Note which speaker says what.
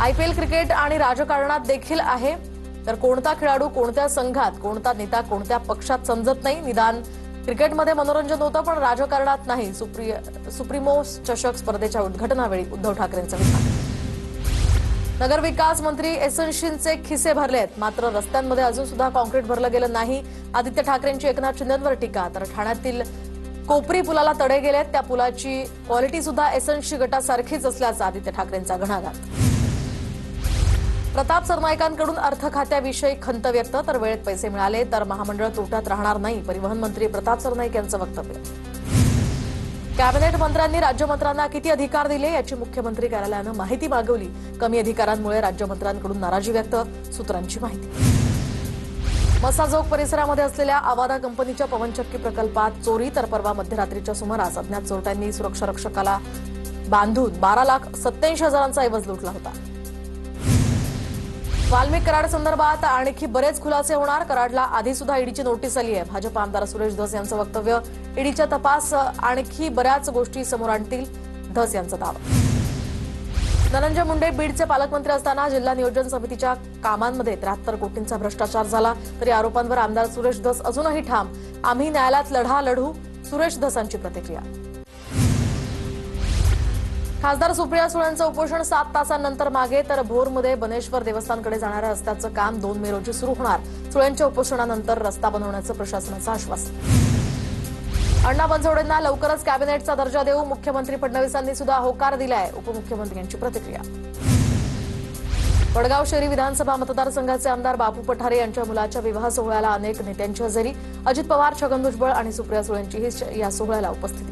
Speaker 1: IPL cricket आणि राजकारणात देखील आहे. तर कोणता खेळाडू कोणत्या संघात, कोणता नेता कोणत्या पक्षात समजत नाही. निदान क्रिकेटमध्ये मनोरंजन होतं पण राजकारणात नाही. सुप्रीमो चषक स्पर्धेच्या उद्घाटनावेळी उद्धव ठाकरेंचं विधान. नगरविकास मंत्री एसएनशींचे खिसे भरलेत, मात्र रस्त्यांमध्ये अजून सुद्धा कॉन्क्रीट भरलं गेलं नाही. आदित्य ठाकरेंची एकनाथ शिंदेंवर टीका. तर ठाण्यातील कोपरी पुलाला तडे गेलेत. त्या पुलाची क्वालिटी सुद्धा एसएनशी गटासारखीच असल्याचा आदित्य ठाकरेंचा घणाघात. प्रताप सरनाईकांकडून अर्थ खात्याविषयी खंत व्यक्त. तर वेळेत पैसे मिळाले तर महामंडळ तोट्यात राहणार नाही. परिवहन मंत्री प्रताप सरनाईक यांचं वक्तव्य. कॅबिनेट मंत्र्यांनी राज्यमंत्र्यांना किती अधिकार दिले याची मुख्यमंत्री कार्यालयानं माहिती मागवली. कमी अधिकारांमुळे राज्यमंत्र्यांकडून नाराजी व्यक्त. सूत्रांची माहिती. मसाजोग परिसरामध्ये असलेल्या आवादा कंपनीच्या पवनचक्की प्रकल्पात चोरी. तर परवा मध्यरात्रीच्या सुमारास अज्ञात चोरट्यांनी सुरक्षा रक्षकाला बांधून 12,87,000चा ऐवज लुटला होता. वाल्मिक कराड संदर्भात आणखी बरेच खुलासे होणार. कराडला आधी सुद्धा ईडीची नोटीस आली आहे. भाजप आमदार सुरेश धस यांचं वक्तव्य. ईडीच्या तपास आणखी बऱ्याच गोष्टी समोर आणतील, धस यांचा दावा. धनंजय मुंडे बीडचे पालकमंत्री असताना जिल्हा नियोजन समितीच्या कामांमध्ये 73 कोटींचा भ्रष्टाचार झाला. तरी आरोपांवर आमदार सुरेश धस अजूनही ठाम. आम्ही न्यायालयात लढा लढू. सुरेश धसांची प्रतिक्रिया. खासदार सुप्रिया सुळेंचं उपोषण 7 तासांनंतर मागे. तर भोरमध्ये बनेश्वर देवस्थानकडे जाणाऱ्या रस्त्याचं काम 2 मे रोजी सुरू होणार. सुळेंच्या उपोषणानंतर रस्ता बनवण्याचं प्रशासनाचं आश्वासन. अण्णा बनसोडेंना लवकरच कॅबिनेटचा दर्जा देऊ. मुख्यमंत्री फडणवीसांनी सुद्धा होकार दिलाय. उपमुख्यमंत्र्यांची प्रतिक्रिया. वडगाव शहरी विधानसभा मतदारसंघाचे आमदार बापू पठारे यांच्या मुलाच्या विवाह सोहळ्याला अनेक नेत्यांची हजेरी. अजित पवार, छगन भुजबळ आणि सुप्रिया सुळेंचीही या सोहळ्याला उपस्थिती.